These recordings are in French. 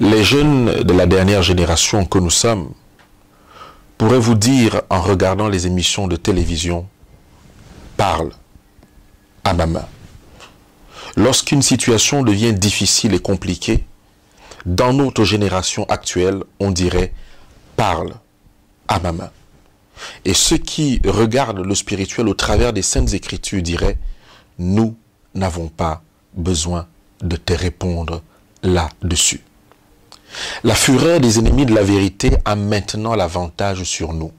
Les jeunes de la dernière génération que nous sommes pourraient vous dire, en regardant les émissions de télévision, « Parle à ma main ». Lorsqu'une situation devient difficile et compliquée, dans notre génération actuelle, on dirait « Parle à ma main ». Et ceux qui regardent le spirituel au travers des Saintes Écritures diraient « Nous n'avons pas besoin de te répondre là-dessus ». La fureur des ennemis de la vérité a maintenant l'avantage sur nous.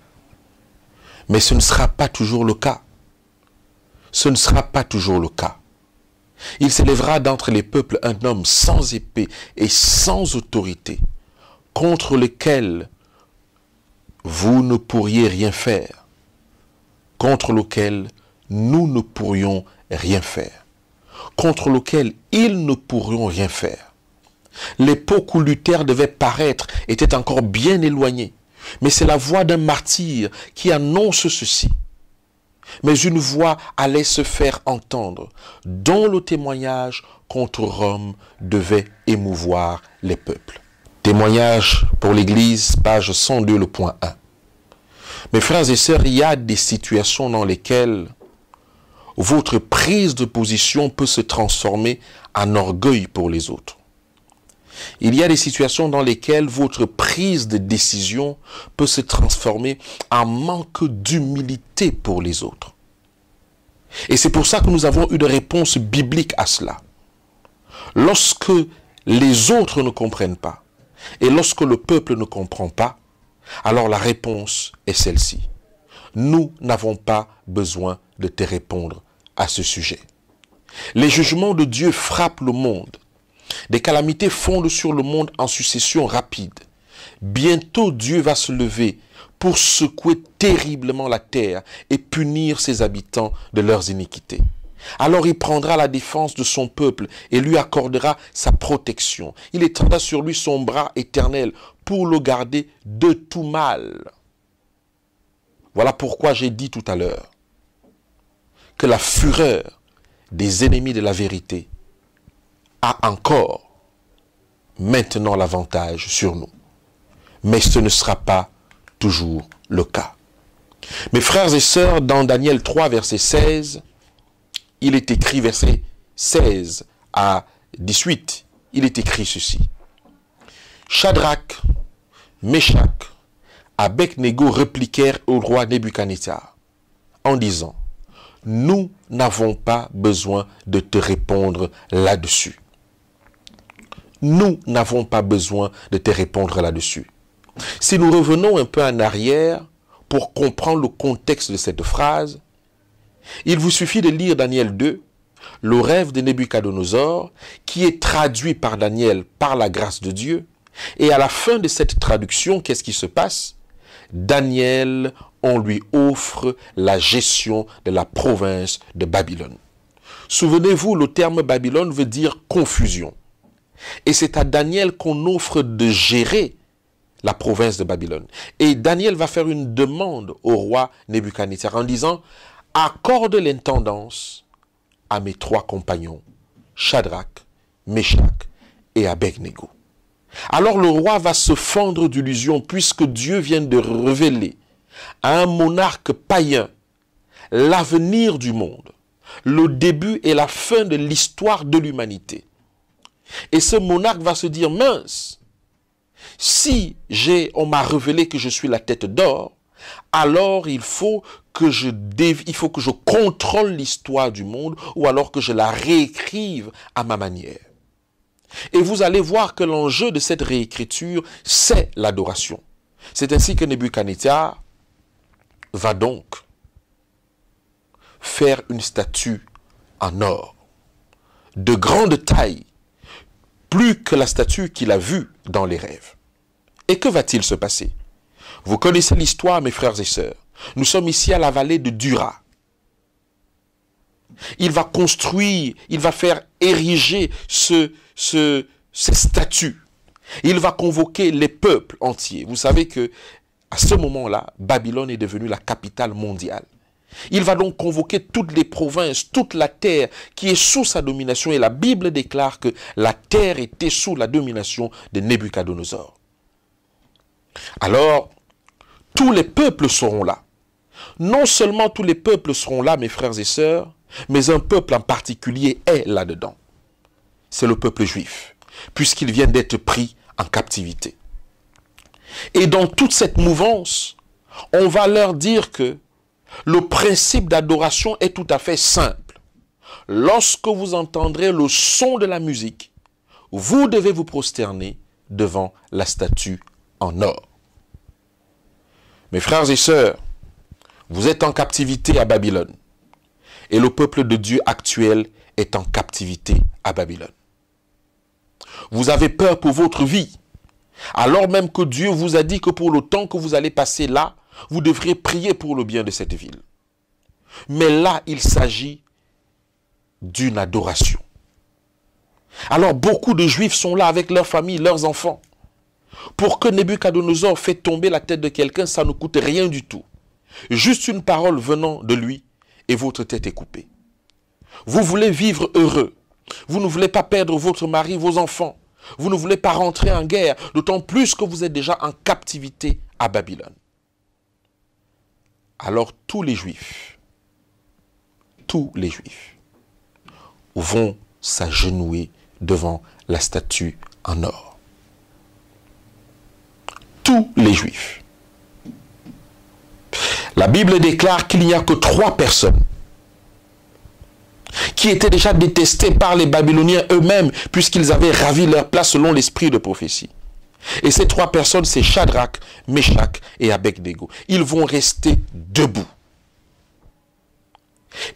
Mais ce ne sera pas toujours le cas. Ce ne sera pas toujours le cas. Il s'élèvera d'entre les peuples un homme sans épée et sans autorité, contre lequel vous ne pourriez rien faire, contre lequel nous ne pourrions rien faire, contre lequel ils ne pourront rien faire. L'époque où Luther devait paraître était encore bien éloignée, mais c'est la voix d'un martyr qui annonce ceci. Mais une voix allait se faire entendre, dont le témoignage contre Rome devait émouvoir les peuples. Témoignage pour l'Église, page 102, le point 1. Mes frères et sœurs, il y a des situations dans lesquelles votre prise de position peut se transformer en orgueil pour les autres. Il y a des situations dans lesquelles votre prise de décision peut se transformer en manque d'humilité pour les autres. Et c'est pour ça que nous avons une réponse biblique à cela. Lorsque les autres ne comprennent pas, et lorsque le peuple ne comprend pas, alors la réponse est celle-ci. Nous n'avons pas besoin de te répondre à ce sujet. Les jugements de Dieu frappent le monde. Des calamités fondent sur le monde en succession rapide. Bientôt Dieu va se lever pour secouer terriblement la terre et punir ses habitants de leurs iniquités. Alors il prendra la défense de son peuple et lui accordera sa protection. Il étendra sur lui son bras éternel pour le garder de tout mal. Voilà pourquoi j'ai dit tout à l'heure que la fureur des ennemis de la vérité a encore maintenant l'avantage sur nous. Mais ce ne sera pas toujours le cas. Mes frères et sœurs, dans Daniel 3, verset 16, il est écrit, verset 16 à 18, il est écrit ceci. Shadrach, Meshach, Abed-Nego répliquèrent au roi Nebuchadnezzar en disant, nous n'avons pas besoin de te répondre là-dessus. Nous n'avons pas besoin de te répondre là-dessus. Si nous revenons un peu en arrière pour comprendre le contexte de cette phrase, il vous suffit de lire Daniel 2, le rêve de Nebuchadnezzar, qui est traduit par Daniel par la grâce de Dieu. Et à la fin de cette traduction, qu'est-ce qui se passe? Daniel, on lui offre la gestion de la province de Babylone. Souvenez-vous, le terme Babylone veut dire confusion. Et c'est à Daniel qu'on offre de gérer la province de Babylone. Et Daniel va faire une demande au roi Nebuchadnezzar en disant « Accorde l'intendance à mes trois compagnons, Shadrach, Meshach et Abed-Nego. » Alors le roi va se fendre d'illusion puisque Dieu vient de révéler à un monarque païen l'avenir du monde, le début et la fin de l'histoire de l'humanité. Et ce monarque va se dire, mince, si on m'a révélé que je suis la tête d'or, alors il faut que je contrôle l'histoire du monde ou alors que je la réécrive à ma manière. Et vous allez voir que l'enjeu de cette réécriture, c'est l'adoration. C'est ainsi que Nebuchadnezzar va donc faire une statue en or, de grande taille, plus que la statue qu'il a vue dans les rêves. Et que va-t-il se passer? Vous connaissez l'histoire, mes frères et sœurs. Nous sommes ici à la vallée de Dura. Il va construire, il va faire ériger ces statues. Il va convoquer les peuples entiers. Vous savez que à ce moment-là, Babylone est devenue la capitale mondiale. Il va donc convoquer toutes les provinces, toute la terre qui est sous sa domination. Et la Bible déclare que la terre était sous la domination de Nebuchadnezzar. Alors, tous les peuples seront là. Non seulement tous les peuples seront là, mes frères et sœurs, mais un peuple en particulier est là-dedans. C'est le peuple juif, puisqu'il vient d'être pris en captivité. Et dans toute cette mouvance, on va leur dire que le principe d'adoration est tout à fait simple. Lorsque vous entendrez le son de la musique, vous devez vous prosterner devant la statue en or. Mes frères et sœurs, vous êtes en captivité à Babylone. Et le peuple de Dieu actuel est en captivité à Babylone. Vous avez peur pour votre vie, alors même que Dieu vous a dit que pour le temps que vous allez passer là, vous devrez prier pour le bien de cette ville. Mais là, il s'agit d'une adoration. Alors beaucoup de Juifs sont là avec leurs familles, leurs enfants. Pour que Nebuchadnezzar fait tomber la tête de quelqu'un, ça ne coûte rien du tout. Juste une parole venant de lui et votre tête est coupée. Vous voulez vivre heureux. Vous ne voulez pas perdre votre mari, vos enfants. Vous ne voulez pas rentrer en guerre, d'autant plus que vous êtes déjà en captivité à Babylone. Alors tous les Juifs vont s'agenouiller devant la statue en or. Tous les Juifs. La Bible déclare qu'il n'y a que 3 personnes qui étaient déjà détestées par les Babyloniens eux-mêmes, puisqu'ils avaient ravi leur place selon l'esprit de prophétie. Et ces 3 personnes, c'est Shadrach, Meshach et Abednego. Ils vont rester debout.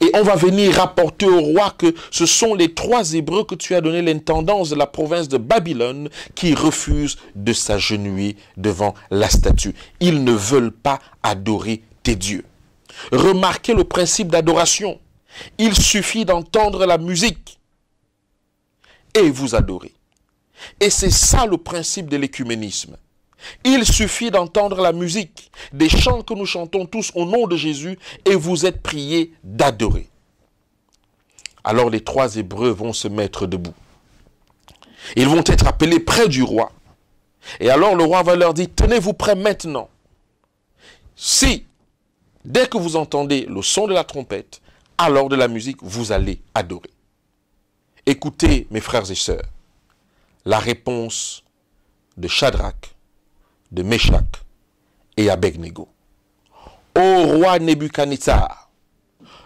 Et on va venir rapporter au roi que ce sont les 3 Hébreux que tu as donné l'intendance de la province de Babylone qui refusent de s'agenouiller devant la statue. Ils ne veulent pas adorer tes dieux. Remarquez le principe d'adoration. Il suffit d'entendre la musique et vous adorez. Et c'est ça le principe de l'écuménisme. Il suffit d'entendre la musique, des chants que nous chantons tous au nom de Jésus, et vous êtes priés d'adorer. Alors les 3 Hébreux vont se mettre debout. Ils vont être appelés près du roi. Et alors le roi va leur dire, tenez-vous prêts maintenant. Si, dès que vous entendez le son de la trompette, alors de la musique, vous allez adorer. Écoutez, mes frères et sœurs, la réponse de Shadrach, de Meshach et Abednego. Ô roi Nebuchadnezzar,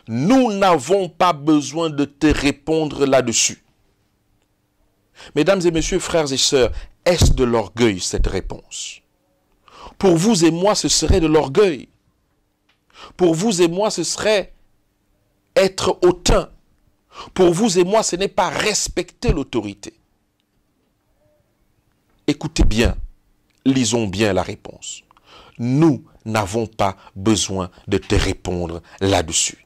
nous n'avons pas besoin de te répondre là-dessus. Mesdames et messieurs, frères et sœurs, est-ce de l'orgueil cette réponse? Pour vous et moi, ce serait de l'orgueil. Pour vous et moi, ce serait être hautain. Pour vous et moi, ce n'est pas respecter l'autorité. Écoutez bien, lisons bien la réponse. Nous n'avons pas besoin de te répondre là-dessus.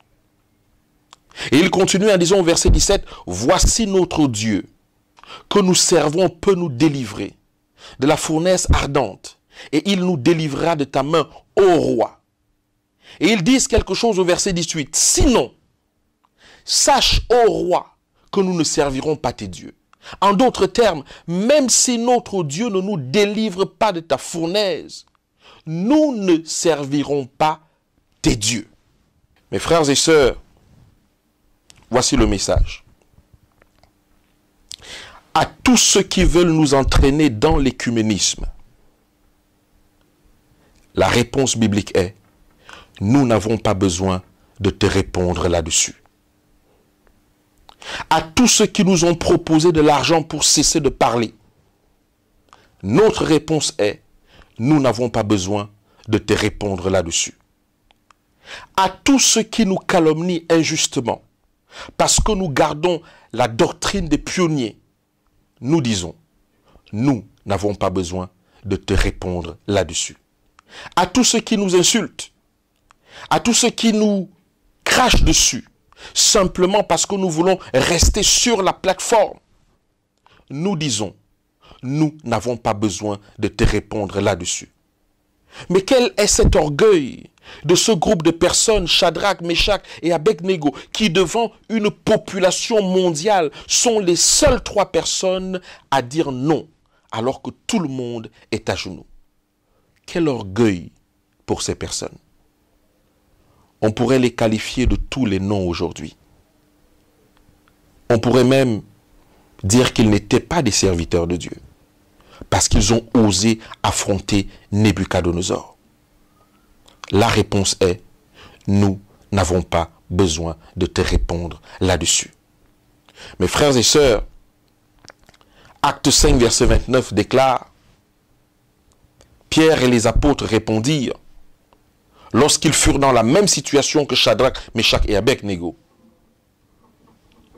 Et il continue en disant au verset 17, « Voici notre Dieu, que nous servons peut nous délivrer de la fournaise ardente, et il nous délivrera de ta main, ô roi. » Et ils disent quelque chose au verset 18, « Sinon, sache, ô roi, que nous ne servirons pas tes dieux. » En d'autres termes, même si notre Dieu ne nous délivre pas de ta fournaise, nous ne servirons pas tes dieux. Mes frères et sœurs, voici le message. À tous ceux qui veulent nous entraîner dans l'écuménisme, la réponse biblique est, nous n'avons pas besoin de te répondre là-dessus. À tous ceux qui nous ont proposé de l'argent pour cesser de parler, notre réponse est, nous n'avons pas besoin de te répondre là-dessus. À tous ceux qui nous calomnient injustement, parce que nous gardons la doctrine des pionniers, nous disons, nous n'avons pas besoin de te répondre là-dessus. À tous ceux qui nous insultent, à tous ceux qui nous crachent dessus, simplement parce que nous voulons rester sur la plateforme, nous disons, nous n'avons pas besoin de te répondre là-dessus. Mais quel est cet orgueil de ce groupe de personnes, Shadrach, Meshach et Abednego, qui devant une population mondiale sont les seules 3 personnes à dire non, alors que tout le monde est à genoux. Quel orgueil pour ces personnes. On pourrait les qualifier de tous les noms aujourd'hui. On pourrait même dire qu'ils n'étaient pas des serviteurs de Dieu, parce qu'ils ont osé affronter Nebuchadnezzar. La réponse est, nous n'avons pas besoin de te répondre là-dessus. Mes frères et sœurs, Acte 5, verset 29 déclare, Pierre et les apôtres répondirent, lorsqu'ils furent dans la même situation que Shadrach, Meshach et Abednego,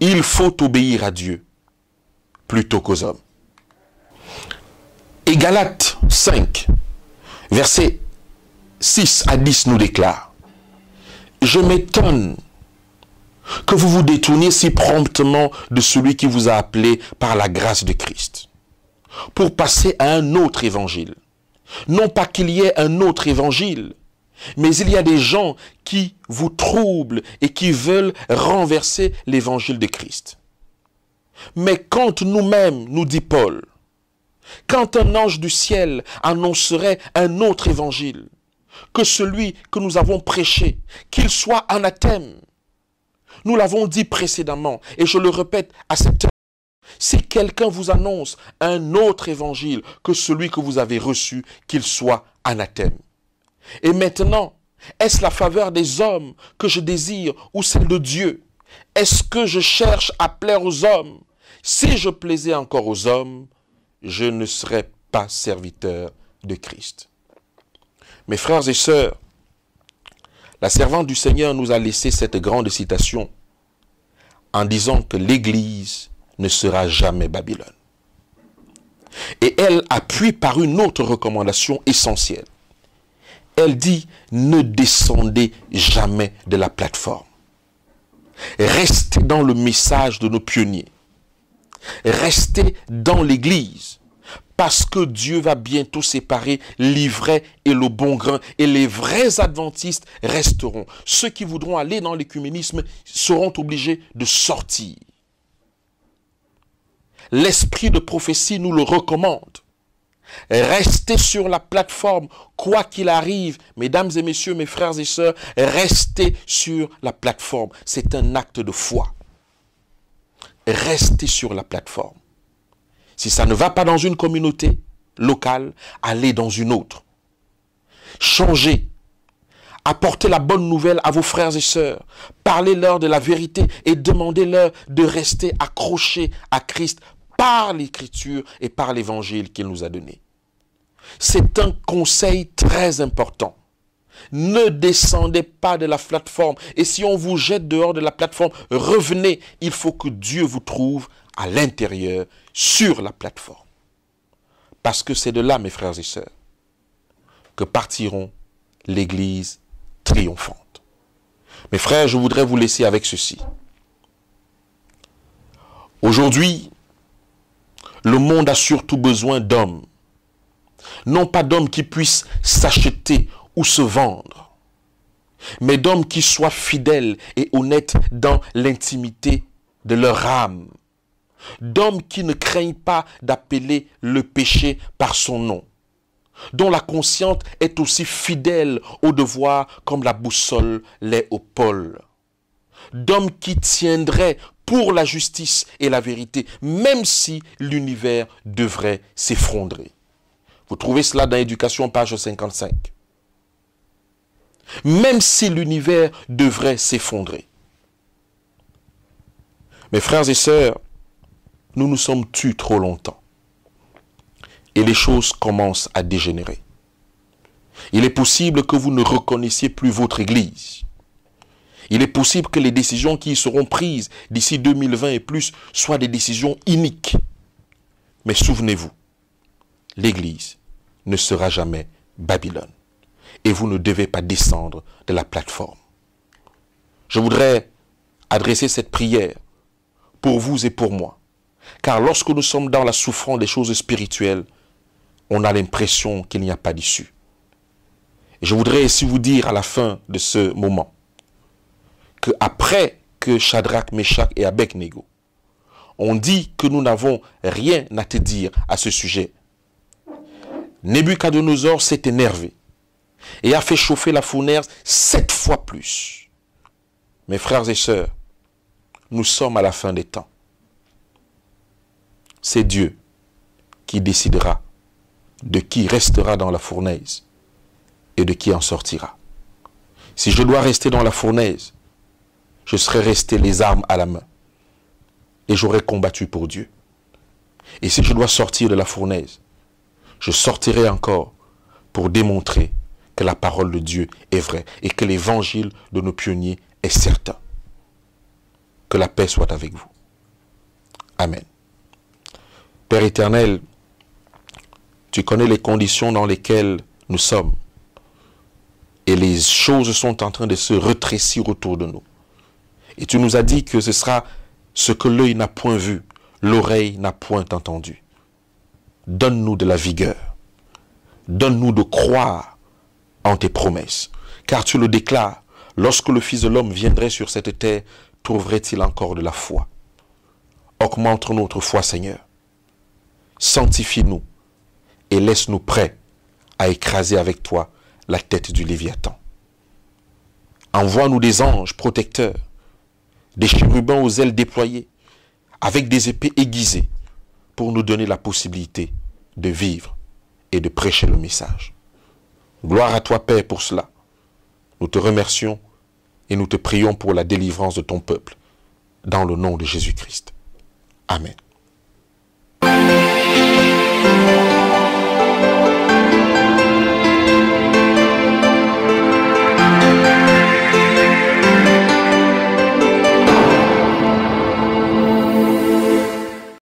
il faut obéir à Dieu plutôt qu'aux hommes. Et Galates 5, verset 6 à 10 nous déclare, je m'étonne que vous vous détourniez si promptement de celui qui vous a appelé par la grâce de Christ, pour passer à un autre évangile. Non pas qu'il y ait un autre évangile, mais il y a des gens qui vous troublent et qui veulent renverser l'évangile de Christ. Mais quand nous-mêmes, nous dit Paul, quand un ange du ciel annoncerait un autre évangile, que celui que nous avons prêché, qu'il soit anathème. Nous l'avons dit précédemment, et je le répète à cette heure, si quelqu'un vous annonce un autre évangile que celui que vous avez reçu, qu'il soit anathème. Et maintenant, est-ce la faveur des hommes que je désire ou celle de Dieu? Est-ce que je cherche à plaire aux hommes? Si je plaisais encore aux hommes, je ne serais pas serviteur de Christ. Mes frères et sœurs, la servante du Seigneur nous a laissé cette grande citation en disant que l'Église ne sera jamais Babylone. Et elle appuie par une autre recommandation essentielle. Elle dit, ne descendez jamais de la plateforme. Restez dans le message de nos pionniers. Restez dans l'Église. Parce que Dieu va bientôt séparer l'ivraie et le bon grain. Et les vrais adventistes resteront. Ceux qui voudront aller dans l'écuménisme seront obligés de sortir. L'esprit de prophétie nous le recommande. Restez sur la plateforme, quoi qu'il arrive. Mesdames et messieurs, mes frères et sœurs, restez sur la plateforme. C'est un acte de foi. Restez sur la plateforme. Si ça ne va pas dans une communauté locale, allez dans une autre. Changez. Apportez la bonne nouvelle à vos frères et sœurs. Parlez-leur de la vérité et demandez-leur de rester accrochés à Christ par l'Écriture et par l'Évangile qu'il nous a donné. C'est un conseil très important. Ne descendez pas de la plateforme. Et si on vous jette dehors de la plateforme, revenez. Il faut que Dieu vous trouve à l'intérieur, sur la plateforme. Parce que c'est de là, mes frères et sœurs, que partiront l'Église triomphante. Mes frères, je voudrais vous laisser avec ceci. Aujourd'hui, le monde a surtout besoin d'hommes. Non pas d'hommes qui puissent s'acheter ou se vendre, mais d'hommes qui soient fidèles et honnêtes dans l'intimité de leur âme. D'hommes qui ne craignent pas d'appeler le péché par son nom, dont la conscience est aussi fidèle au devoir comme la boussole l'est au pôle. D'hommes qui tiendraient pour la justice et la vérité, même si l'univers devrait s'effondrer. Vous trouvez cela dans Éducation, page 55. Même si l'univers devrait s'effondrer. Mes frères et sœurs, nous nous sommes tus trop longtemps. Et les choses commencent à dégénérer. Il est possible que vous ne reconnaissiez plus votre Église. Il est possible que les décisions qui y seront prises d'ici 2020 et plus soient des décisions iniques. Mais souvenez-vous, l'Église ne sera jamais Babylone. Et vous ne devez pas descendre de la plateforme. Je voudrais adresser cette prière pour vous et pour moi. Car lorsque nous sommes dans la souffrance des choses spirituelles, on a l'impression qu'il n'y a pas d'issue. Je voudrais aussi vous dire à la fin de ce moment que après que Shadrach, Meshach et Abednego ont dit que nous n'avons rien à te dire à ce sujet, Nebuchadnezzar s'est énervé et a fait chauffer la fournaise 7 fois plus. Mes frères et sœurs, nous sommes à la fin des temps. C'est Dieu qui décidera de qui restera dans la fournaise et de qui en sortira. Si je dois rester dans la fournaise, je serai resté les armes à la main et j'aurai combattu pour Dieu. Et si je dois sortir de la fournaise, je sortirai encore pour démontrer que la parole de Dieu est vraie et que l'évangile de nos pionniers est certain. Que la paix soit avec vous. Amen. Père éternel, tu connais les conditions dans lesquelles nous sommes. Et les choses sont en train de se rétrécir autour de nous. Et tu nous as dit que ce sera ce que l'œil n'a point vu, l'oreille n'a point entendu. Donne-nous de la vigueur. Donne-nous de croire en tes promesses. Car tu le déclares, lorsque le Fils de l'homme viendrait sur cette terre, trouverait-il encore de la foi? Augmente notre foi, Seigneur. Sanctifie-nous et laisse-nous prêts à écraser avec toi la tête du Léviathan. Envoie-nous des anges protecteurs, des chérubins aux ailes déployées, avec des épées aiguisées, pour nous donner la possibilité de vivre et de prêcher le message. Gloire à toi, Père, pour cela. Nous te remercions et nous te prions pour la délivrance de ton peuple, dans le nom de Jésus-Christ. Amen.